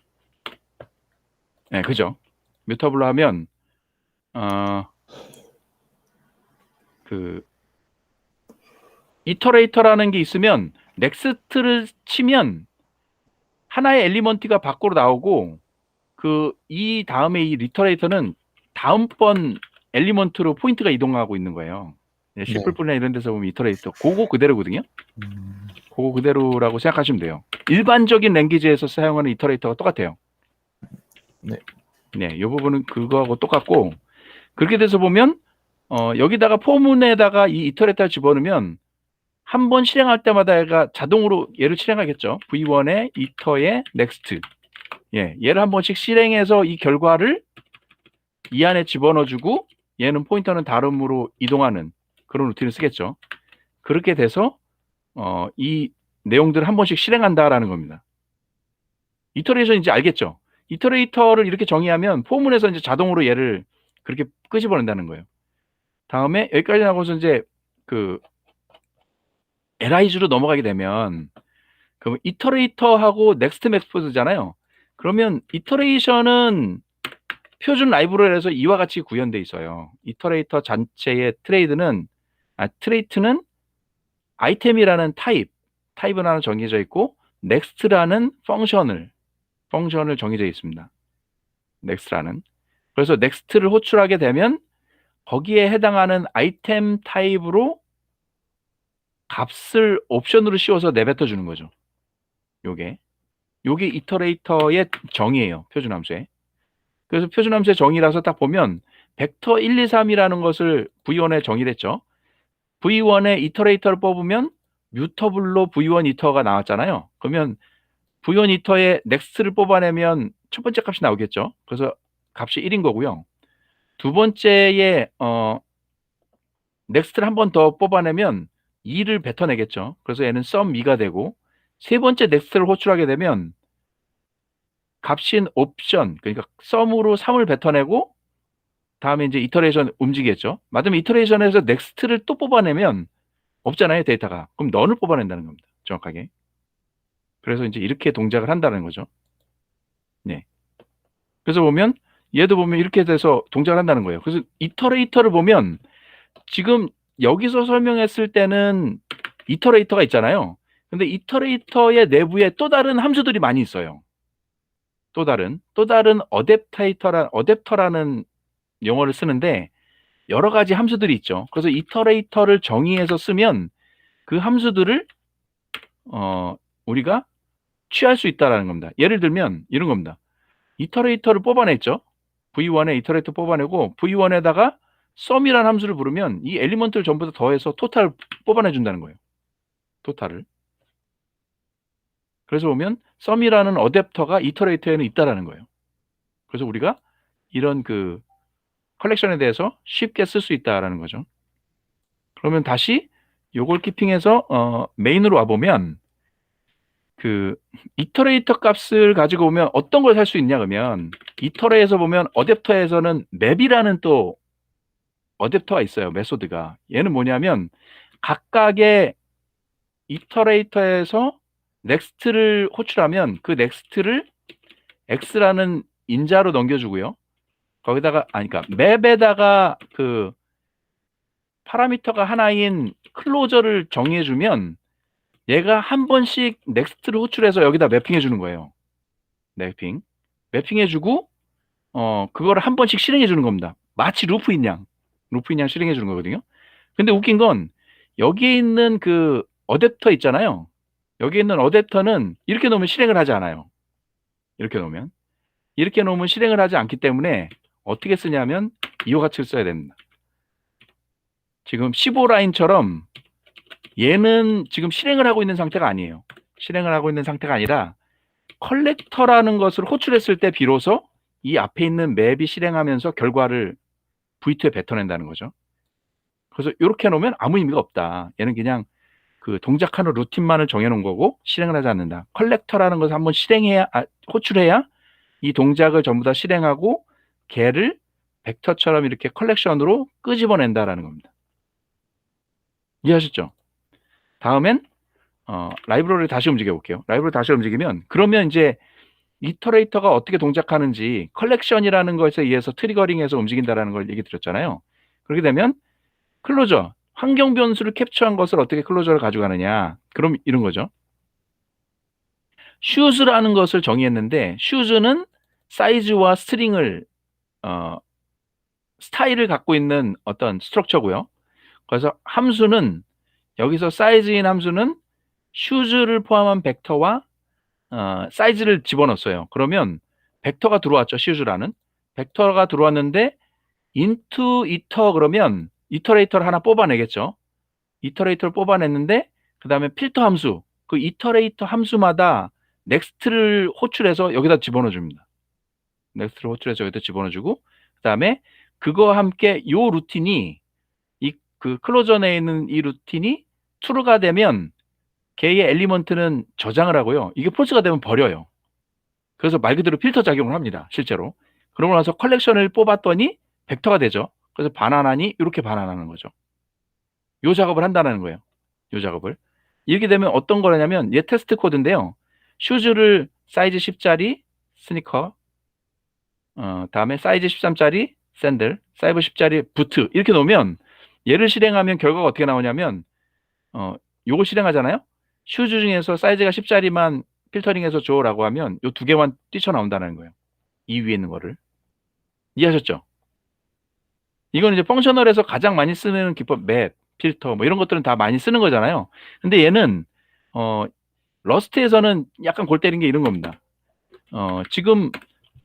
네, 그죠. 뮤터블로 하면 그 이터레이터라는 게 있으면 넥스트를 치면 하나의 엘리먼트가 밖으로 나오고 이 다음에 이 리터레이터는 다음번 엘리먼트로 포인트가 이동하고 있는 거예요. C++이나 이런 데서 보면 이터레이터 그거 그대로거든요. 그거 그대로라고 생각하시면 돼요. 일반적인 랭귀지에서 사용하는 이터레이터가 똑같아요. 네. 네, 이 부분은 그거하고 똑같고 그렇게 돼서 보면 여기다가 포문에다가 이 이터레이터를 집어넣으면 한 번 실행할 때마다 얘가 자동으로 얘를 실행하겠죠. V1에 이터에 넥스트. 예, 얘를 한 번씩 실행해서 이 결과를 이 안에 집어넣어주고 얘는 포인터는 다름으로 이동하는 그런 루틴을 쓰겠죠. 그렇게 돼서 이 내용들을 한 번씩 실행한다라는 겁니다. 이터레이션 이제 알겠죠? 이터레이터를 이렇게 정의하면 포문에서 이제 자동으로 얘를 그렇게 끄집어낸다는 거예요. 다음에 여기까지 나고서 이제 그 LIG로 넘어가게 되면 그럼 이터레이터하고 넥스트 메소드잖아요. 그러면 이터레이션은 표준 라이브러리에서 이와 같이 구현돼 있어요. 이터레이터 전체의 트레이트는 아이템이라는 타입은 하나 정해져 있고 넥스트라는 펑션을 정해져 있습니다. 넥스트라는. 그래서 넥스트를 호출하게 되면 거기에 해당하는 아이템 타입으로 값을 옵션으로 씌워서 내뱉어 주는 거죠. 요게 이터레이터의 정의예요. 표준 함수에. 그래서 표준 함수의 정의라서 딱 보면 벡터 1, 2, 3이라는 것을 V1에 정의를 했죠. V1에 이터레이터를 뽑으면 뮤터블로 V1 이터가 나왔잖아요. 그러면 V1 이터에 넥스트를 뽑아내면 첫 번째 값이 나오겠죠. 그래서 값이 1인 거고요. 두 번째에 넥스트를 한 번 더 뽑아내면 2를 뱉어내겠죠. 그래서 얘는 sum 2가 되고 세 번째 넥스트를 호출하게 되면 값인 옵션, 그러니까 sum으로 3을 뱉어내고 다음에 이제 이터레이션 움직이겠죠. 맞으면 이터레이션에서 넥스트를 또 뽑아내면 없잖아요, 데이터가. 그럼 넌을 뽑아낸다는 겁니다. 정확하게. 그래서 이제 이렇게 동작을 한다는 거죠. 네. 그래서 보면 얘도 보면 이렇게 돼서 동작을 한다는 거예요. 그래서 이터레이터를 보면 지금 여기서 설명했을 때는 이터레이터가 있잖아요. 근데 이터레이터의 내부에 또 다른 함수들이 많이 있어요. 또 다른 어댑터라는 용어를 쓰는데 여러 가지 함수들이 있죠. 그래서 이터레이터를 정의해서 쓰면 그 함수들을 우리가 취할 수 있다라는 겁니다. 예를 들면 이런 겁니다. 이터레이터를 뽑아냈죠. V1에 이터레이터 뽑아내고 V1에다가 sum이라는 함수를 부르면 이 엘리먼트를 전부 다 더해서 토탈 뽑아내 준다는 거예요. 토탈을. 그래서 보면 sum이라는 어댑터가 이터레이터에는 있다라는 거예요. 그래서 우리가 이런 그 컬렉션에 대해서 쉽게 쓸 수 있다라는 거죠. 그러면 다시 요걸 키핑해서 메인으로 와보면 그 이터레이터 값을 가지고 오면 어떤 걸 살 수 있냐 그러면 이터레에서 보면 어댑터에서는 맵이라는 또 어댑터가 있어요. 메소드가. 얘는 뭐냐면 각각의 이터레이터에서 넥스트를 호출하면 그 넥스트를 x라는 인자로 넘겨주고요. 거기다가 그러니까 맵에다가 그 파라미터가 하나인 클로저를 정의해주면 얘가 한 번씩 넥스트를 호출해서 여기다 매핑해 주는 거예요. 매핑해 주고 그거를 한 번씩 실행해 주는 겁니다. 마치 루프인 양 실행해 주는 거거든요. 근데 웃긴 건 여기에 있는 그 어댑터 있잖아요. 여기에 있는 어댑터는 이렇게 놓으면 실행을 하지 않아요. 이렇게 놓으면 실행을 하지 않기 때문에 어떻게 쓰냐면 이와 같이 써야 됩니다. 지금 15라인처럼 얘는 지금 실행을 하고 있는 상태가 아니에요. 실행을 하고 있는 상태가 아니라 컬렉터라는 것을 호출했을 때 비로소 이 앞에 있는 맵이 실행하면서 결과를 V2에 뱉어낸다는 거죠. 그래서 이렇게 해놓으면 아무 의미가 없다. 얘는 그냥 그 동작하는 루틴만을 정해놓은 거고 실행을 하지 않는다. 컬렉터라는 것을 한번 호출해야 이 동작을 전부 다 실행하고 걔를 벡터처럼 이렇게 컬렉션으로 끄집어낸다라는 겁니다. 이해하셨죠? 다음엔 라이브러리를 다시 움직여 볼게요. 라이브러리 다시 움직이면 그러면 이제 이터레이터가 어떻게 동작하는지 컬렉션이라는 것에 의해서 트리거링해서 움직인다라는 걸 얘기 드렸잖아요. 그렇게 되면 클로저, 환경 변수를 캡처한 것을 어떻게 클로저를 가져가느냐. 그럼 이런 거죠. 슈즈라는 것을 정의했는데 슈즈는 사이즈와 스트링을 스타일을 갖고 있는 어떤 스트럭처고요. 그래서 함수는 여기서 사이즈인 함수는 슈즈를 포함한 벡터와 사이즈를 집어넣었어요. 그러면 벡터가 들어왔죠. 슈즈라는 벡터가 들어왔는데 into 이터 그러면 이터레이터를 하나 뽑아내겠죠. 이터레이터를 뽑아냈는데 그 다음에 필터 함수, 그 이터레이터 함수마다 넥스트를 호출해서 여기다 집어넣어 줍니다. 넥스트를 호출해서 여기다 집어넣어 주고, 그 다음에 그거와 함께 요 루틴이, 그 클로저 내에 있는 이 루틴이 true가 되면 걔의 엘리먼트는 저장을 하고요. 이게 false가 되면 버려요. 그래서 말 그대로 필터 작용을 합니다. 실제로. 그러고 나서 컬렉션을 뽑았더니 벡터가 되죠. 그래서 반환하니 이렇게 반환하는 거죠. 요 작업을 한다는 거예요. 요 작업을. 이렇게 되면 어떤 거냐면 얘 테스트 코드인데요. 슈즈를 사이즈 10짜리 스니커, 다음에 사이즈 13짜리 샌들, 사이즈 10짜리 부트 이렇게 놓으면 얘를 실행하면 결과가 어떻게 나오냐면 요거 실행하잖아요. 슈즈 중에서 사이즈가 10짜리만 필터링해서 줘라고 하면 요 두 개만 뛰쳐나온다는 거예요. 이 위에 있는 거를. 이해하셨죠? 이건 이제 펑셔널에서 가장 많이 쓰는 기법, 맵, 필터 뭐 이런 것들은 다 많이 쓰는 거잖아요. 근데 얘는 러스트에서는 약간 골 때린 게 이런 겁니다. 지금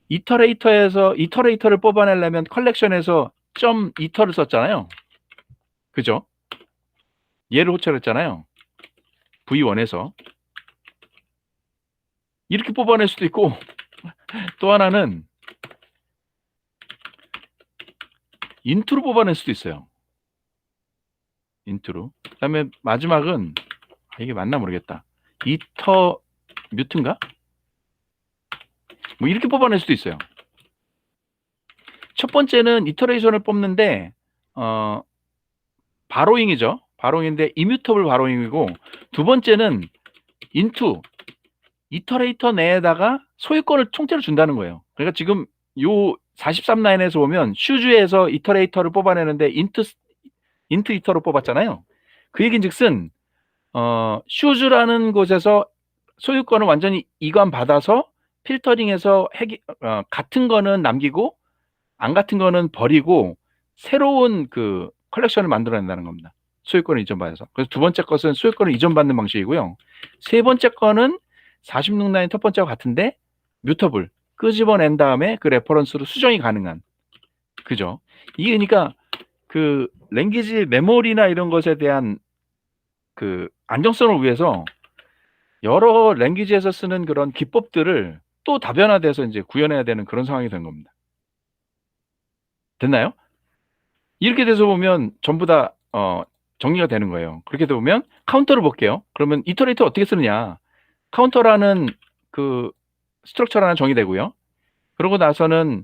이터레이터를 뽑아내려면 컬렉션에서 점 이터를 썼잖아요. 그죠? 얘를 호출했잖아요. V1에서 이렇게 뽑아낼 수도 있고 또 하나는 인트로 뽑아낼 수도 있어요. 인트로. 그다음에 마지막은 이게 맞나 모르겠다. 이터 뮤트인가? 뭐 이렇게 뽑아낼 수도 있어요. 첫 번째는 이터레이션을 뽑는데 바로잉이죠. 바로잉인데 이뮤터블 바로잉이고, 두 번째는 인투 이터레이터 내에다가 소유권을 통째로 준다는 거예요. 그러니까 지금 요 43라인에서 보면 슈즈에서 이터레이터를 뽑아내는데 인트 이터로 뽑았잖아요. 그 얘기인즉슨 슈즈라는 곳에서 소유권을 완전히 이관 받아서 필터링해서 같은 거는 남기고 안 같은 거는 버리고 새로운 그 컬렉션을 만들어낸다는 겁니다. 소유권을 이전받아서. 그래서 두 번째 것은 소유권을 이전받는 방식이고요. 세 번째 거는 46라인 첫 번째와 같은데 뮤터블 끄집어낸 다음에 그 레퍼런스로 수정이 가능한. 그죠? 이게 그러니까 그 랭귀지 메모리나 이런 것에 대한 그 안정성을 위해서 여러 랭귀지에서 쓰는 그런 기법들을 또 다변화돼서 이제 구현해야 되는 그런 상황이 된 겁니다. 됐나요? 이렇게 돼서 보면 전부 다 정리가 되는 거예요. 그렇게 보면 카운터를 볼게요. 그러면 이터레이터 어떻게 쓰느냐? 카운터라는 그 스트럭처를 하나 정의되고요. 그러고 나서는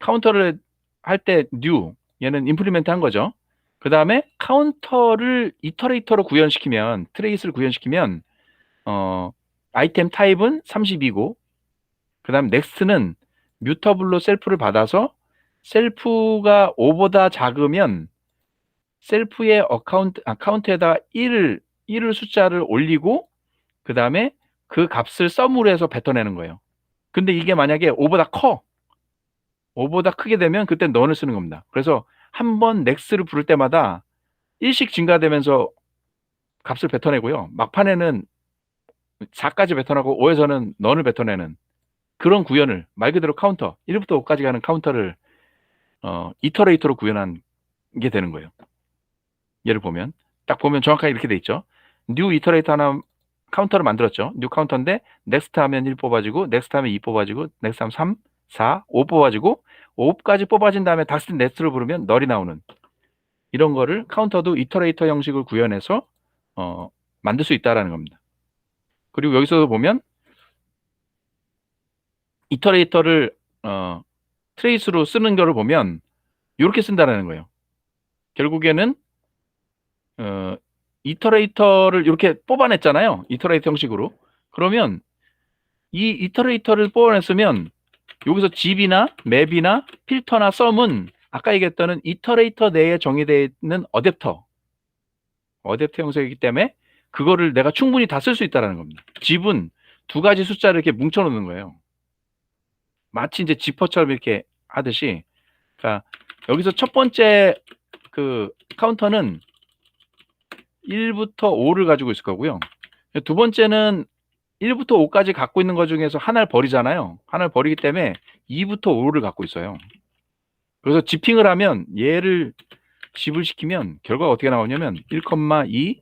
카운터를 할 때 new, 얘는 임플리멘트 한 거죠. 그 다음에 카운터를 이터레이터로 구현시키면, 트레이스를 구현시키면 아이템 타입은 32고, 그 다음 넥스트는 뮤터블로 셀프를 받아서 셀프가 5보다 작으면 셀프의 카운트에다가 1을 숫자를 올리고 그 다음에 그 값을 썸으로 해서 뱉어내는 거예요. 근데 이게 만약에 5보다 크게 되면 그때 넌을 쓰는 겁니다. 그래서 한번 넥스트를 부를 때마다 1씩 증가되면서 값을 뱉어내고요. 막판에는 4까지 뱉어내고 5에서는 넌을 뱉어내는 그런 구현을 말 그대로 카운터 1부터 5까지 가는 카운터를 이터레이터로 구현한 게 되는 거예요. 얘를 보면 딱 보면 정확하게 이렇게 돼 있죠. 뉴 이터레이터 하나 카운터를 만들었죠. 뉴 카운터인데 넥스트 하면 1 뽑아지고 넥스트 하면 2 뽑아지고 넥스트 하면 3, 4, 5 뽑아지고 5까지 뽑아진 다음에 다시 넥스트를 부르면 널이 나오는 이런 거를 카운터도 이터레이터 형식을 구현해서 만들 수 있다라는 겁니다. 그리고 여기서 보면 이터레이터를 트레이스로 쓰는 거를 보면 이렇게 쓴다라는 거예요. 결국에는 이터레이터를 이렇게 뽑아냈잖아요. 이터레이터 형식으로. 그러면 이 이터레이터를 뽑아냈으면 여기서 집이나 맵이나 필터나 썸은 아까 얘기했던 이터레이터 내에 정의되어 있는 어댑터 형식이기 때문에 그거를 내가 충분히 다 쓸 수 있다는 겁니다. 집은 두 가지 숫자를 이렇게 뭉쳐 놓는 거예요. 마치 이제 지퍼처럼 이렇게 하듯이. 그러니까 여기서 첫 번째 그 카운터는 1부터 5를 가지고 있을 거고요. 두 번째는 1부터 5까지 갖고 있는 것 중에서 하나를 버리잖아요. 하나를 버리기 때문에 2부터 5를 갖고 있어요. 그래서 지핑을 하면 얘를 집을 시키면 결과가 어떻게 나오냐면 1,2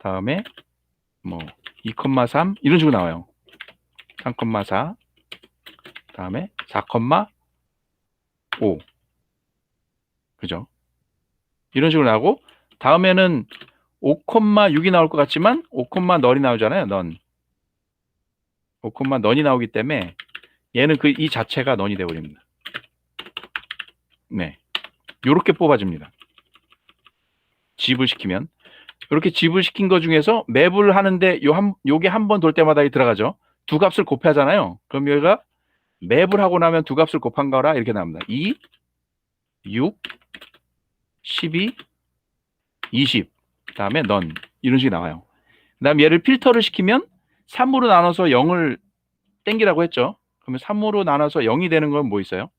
다음에 뭐 2,3 이런 식으로 나와요. 3,4 다음에 4,5 그죠? 이런 식으로 나오고 다음에는 5,6이 나올 것 같지만 5, 널이 나오잖아요. 넌 5, 넌이 나오기 때문에 얘는 이 자체가 넌이 되어버립니다. 네, 요렇게 뽑아집니다. 집을 시키면 이렇게 집을 시킨 것 중에서 맵을 하는데 요게 한 번 돌 때마다 들어가죠. 두 값을 곱하잖아요. 그럼 여기가 맵을 하고 나면 두 값을 곱한 거라 이렇게 나옵니다. 2, 6, 12, 20 다음에 넌 이런 식이 나와요. 그 다음 얘를 필터를 시키면 3으로 나눠서 0을 땡기라고 했죠. 그러면 3으로 나눠서 0이 되는 건 뭐 있어요?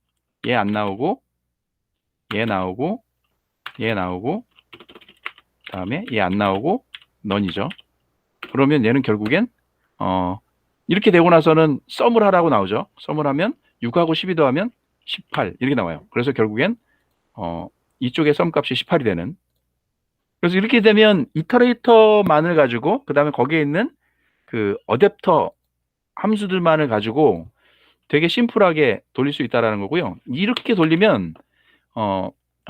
얘 안 나오고 얘 나오고 얘 나오고 다음에 얘 안 나오고 넌이죠. 그러면 얘는 결국엔 이렇게 되고 나서는 썸을 하라고 나오죠. 썸을 하면 6하고 12 더하면 18 이렇게 나와요. 그래서 결국엔 이쪽에 썸 값이 18이 되는. 그래서 이렇게 되면 이터레이터만을 가지고 그 다음에 거기에 있는 그 어댑터 함수들만을 가지고 되게 심플하게 돌릴 수 있다라는 거고요. 이렇게 돌리면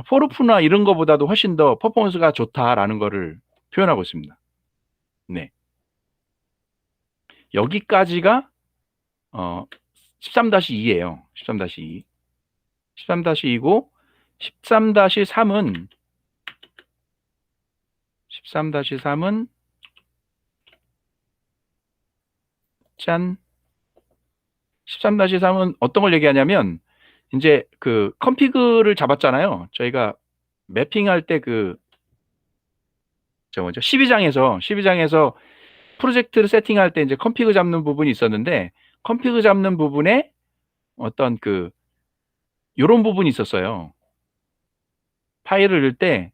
포르프나 이런 거보다도 훨씬 더 퍼포먼스가 좋다라는 거를 표현하고 있습니다. 네. 여기까지가 13-2예요. 13-2. 13-2고 13-3은 13-3은 짠. 13-3은 어떤 걸 얘기하냐면 이제 그 컨피그를 잡았잖아요. 저희가 매핑할 때 저 뭐죠? 12장에서 프로젝트를 세팅할 때 이제 컨피그 잡는 부분이 있었는데 컨피그 잡는 부분에 어떤 요런 부분이 있었어요. 파일을 넣을 때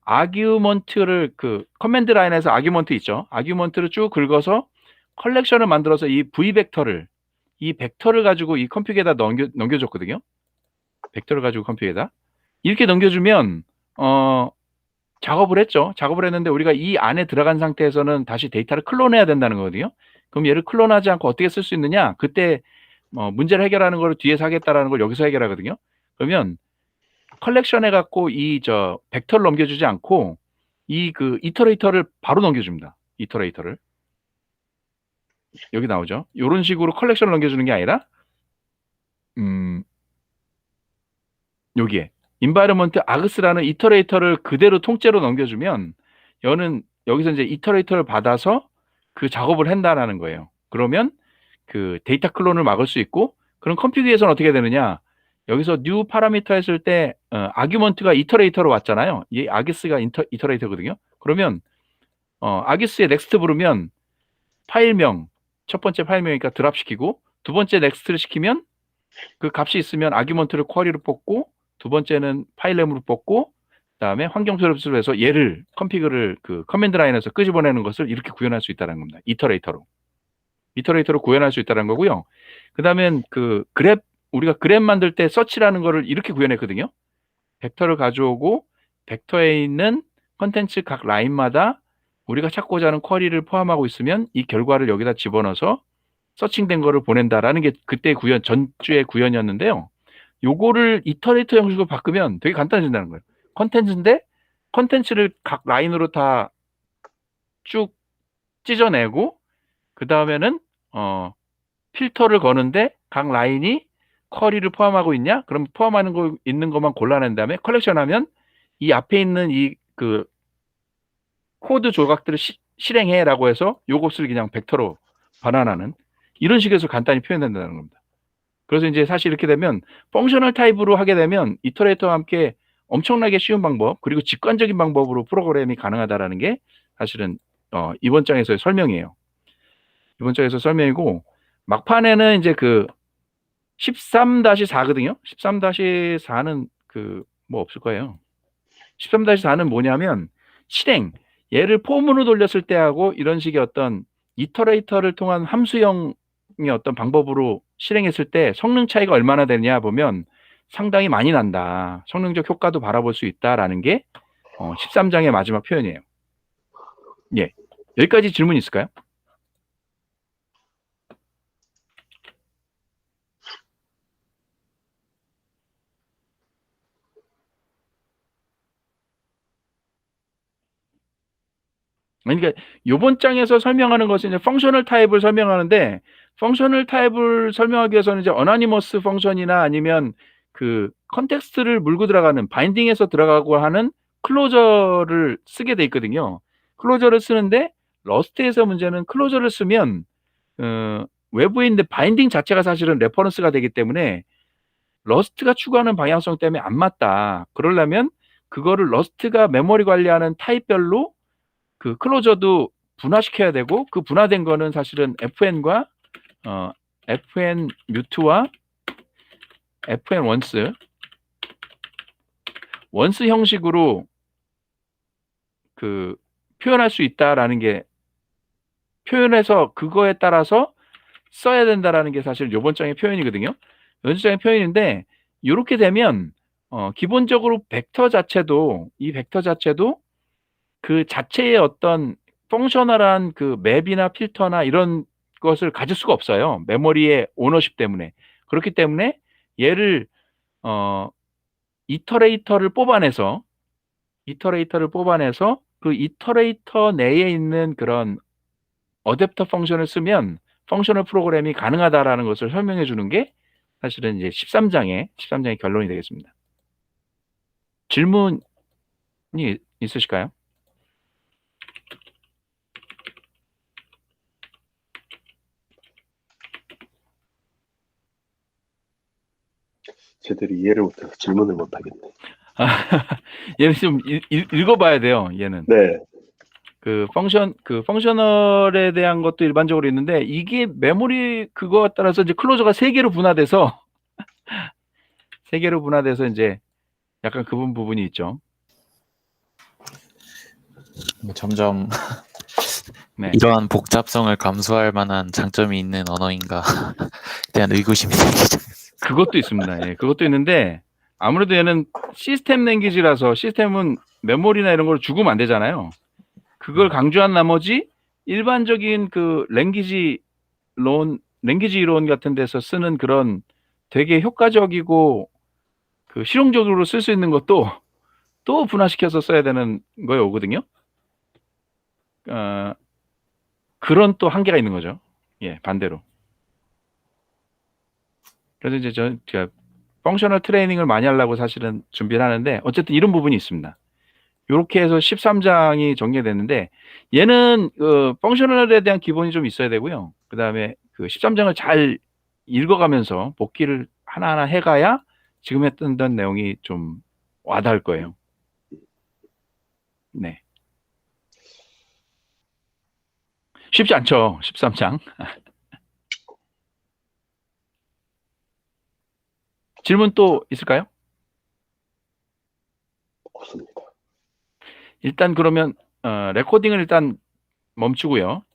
아규먼트를 커맨드 라인에서 아규먼트 있죠. 아규먼트를 쭉 긁어서 컬렉션을 만들어서 이 벡터를 가지고 이 컴퓨터에다 넘겨줬거든요. 벡터를 가지고 컴퓨터에다 이렇게 넘겨주면 작업을 했죠. 작업을 했는데 우리가 이 안에 들어간 상태에서는 다시 데이터를 클론해야 된다는 거거든요. 그럼 얘를 클론하지 않고 어떻게 쓸 수 있느냐? 그때 문제를 해결하는 걸 뒤에서 하겠다라는 걸 여기서 해결하거든요. 그러면 컬렉션 해갖고 벡터를 넘겨주지 않고 이터레이터를 바로 넘겨줍니다. 이터레이터를 여기 나오죠. 이런 식으로 컬렉션을 넘겨주는 게 아니라 여기에 environment args라는 이터레이터를 그대로 통째로 넘겨주면 여기서 이제 이터레이터를 받아서 그 작업을 한다라는 거예요. 그러면 그 데이터 클론을 막을 수 있고 그럼 컴퓨터에서는 어떻게 되느냐? 여기서 new 파라미터 했을 때 아규먼트가 이터레이터로 왔잖아요. 이 아기스가 이터레이터거든요. 그러면 아기스에 넥스트 부르면 파일명 첫 번째 파일명이니까 드랍 시키고 두 번째 넥스트를 시키면 그 값이 있으면 아규먼트를 쿼리로 뽑고 두 번째는 파일네임으로 뽑고 그다음에 환경 서비스로 해서 얘를 컨피그를 커맨드 라인에서 끄집어내는 것을 이렇게 구현할 수 있다는 겁니다. 이터레이터로 구현할 수 있다는 거고요. 그다음엔 우리가 그랩 만들 때 서치라는 거를 이렇게 구현했거든요. 벡터를 가져오고 벡터에 있는 컨텐츠 각 라인마다 우리가 찾고자 하는 쿼리를 포함하고 있으면 이 결과를 여기다 집어넣어서 서칭된 거를 보낸다라는 게 그때 전주의 구현이었는데요. 요거를 이터레이터 형식으로 바꾸면 되게 간단해진다는 거예요. 컨텐츠인데 컨텐츠를 각 라인으로 다 쭉 찢어내고 그 다음에는 필터를 거는데 각 라인이 쿼리를 포함하고 있냐? 그럼 있는 것만 골라낸 다음에 컬렉션하면 이 앞에 있는 코드 조각들을 실행해라고 해서 요것을 그냥 벡터로 반환하는 이런 식에서 간단히 표현된다는 겁니다. 그래서 이제 사실 이렇게 되면 펑셔널 타입으로 하게 되면 이터레이터와 함께 엄청나게 쉬운 방법 그리고 직관적인 방법으로 프로그램이 가능하다라는 게 사실은 이번 장에서의 설명이에요. 이번 장에서 설명이고 막판에는 이제 13-4거든요. 13-4는 뭐 없을 거예요. 13-4는 뭐냐면 실행 얘를 폼으로 돌렸을 때하고 이런 식의 어떤 이터레이터를 통한 함수형의 어떤 방법으로 실행했을 때 성능 차이가 얼마나 되냐 보면 상당히 많이 난다. 성능적 효과도 바라볼 수 있다라는 게 13장의 마지막 표현이에요. 예. 여기까지 질문 있을까요? 그러니까 이번 장에서 설명하는 것은 이제 펑셔널 타입을 설명하는데, 펑셔널 타입을 설명하기 위해서는 이제 어나니머스 펑션이나 아니면 그 컨텍스트를 물고 들어가는 바인딩에서 들어가고 하는 클로저를 쓰게 돼 있거든요. 클로저를 쓰는데 러스트에서 문제는 클로저를 쓰면 외부에 있는 바인딩 자체가 사실은 레퍼런스가 되기 때문에 러스트가 추구하는 방향성 때문에 안 맞다. 그러려면 그거를 러스트가 메모리 관리하는 타입별로 그 클로저도 분화시켜야 되고, 그 분화된 거는 사실은 FN과 FN 뮤트와 FN 원스 형식으로 그 표현할 수 있다라는 게, 표현해서 그거에 따라서 써야 된다라는 게 사실 요번 장의 표현이거든요. 요번 장의 표현인데, 요렇게 되면 기본적으로 벡터 자체도, 이 벡터 자체도 그 자체의 어떤 펑셔널한 그 맵이나 필터나 이런 것을 가질 수가 없어요. 메모리의 오너십 때문에. 그렇기 때문에 얘를 이터레이터를 뽑아내서 그 이터레이터 내에 있는 그런 어댑터 펑션을 쓰면 펑셔널 프로그램이 가능하다라는 것을 설명해 주는 게 사실은 이제 13장의 결론이 되겠습니다. 질문이 있으실까요? 제대로 이해를 못해서 질문을 못하겠네. 얘는 좀 읽어봐야 돼요. 얘는 네. 그 펑셔널에 대한 것도 일반적으로 있는데, 이게 메모리 그거에 따라서 이제 클로저가 3개로 분화돼서 이제 약간 그 부분이 있죠. 점점 네. 이러한 복잡성을 감수할 만한 장점이 있는 언어인가 대한 의구심이 생기죠. 그것도 있습니다. 예, 그것도 있는데 아무래도 얘는 시스템 랭귀지라서, 시스템은 메모리나 이런 걸 죽으면 안 되잖아요. 그걸 강조한 나머지 일반적인 그 랭귀지 이론 같은 데서 쓰는 그런 되게 효과적이고 그 실용적으로 쓸 수 있는 것도 또 분화시켜서 써야 되는 거에 오거든요. 그런 또 한계가 있는 거죠. 예, 반대로. 그래서 이제 제가 펑셔널 트레이닝을 많이 하려고 사실은 준비를 하는데, 어쨌든 이런 부분이 있습니다. 이렇게 해서 13장이 정리됐는데, 얘는 펑셔널에 대한 기본이 좀 있어야 되고요. 그 다음에 그 13장을 잘 읽어가면서 복기를 하나하나 해가야 지금 했던 내용이 좀 와닿을 거예요. 네. 쉽지 않죠, 13장. 질문 또 있을까요? 없습니다. 일단 그러면 레코딩을 일단 멈추고요.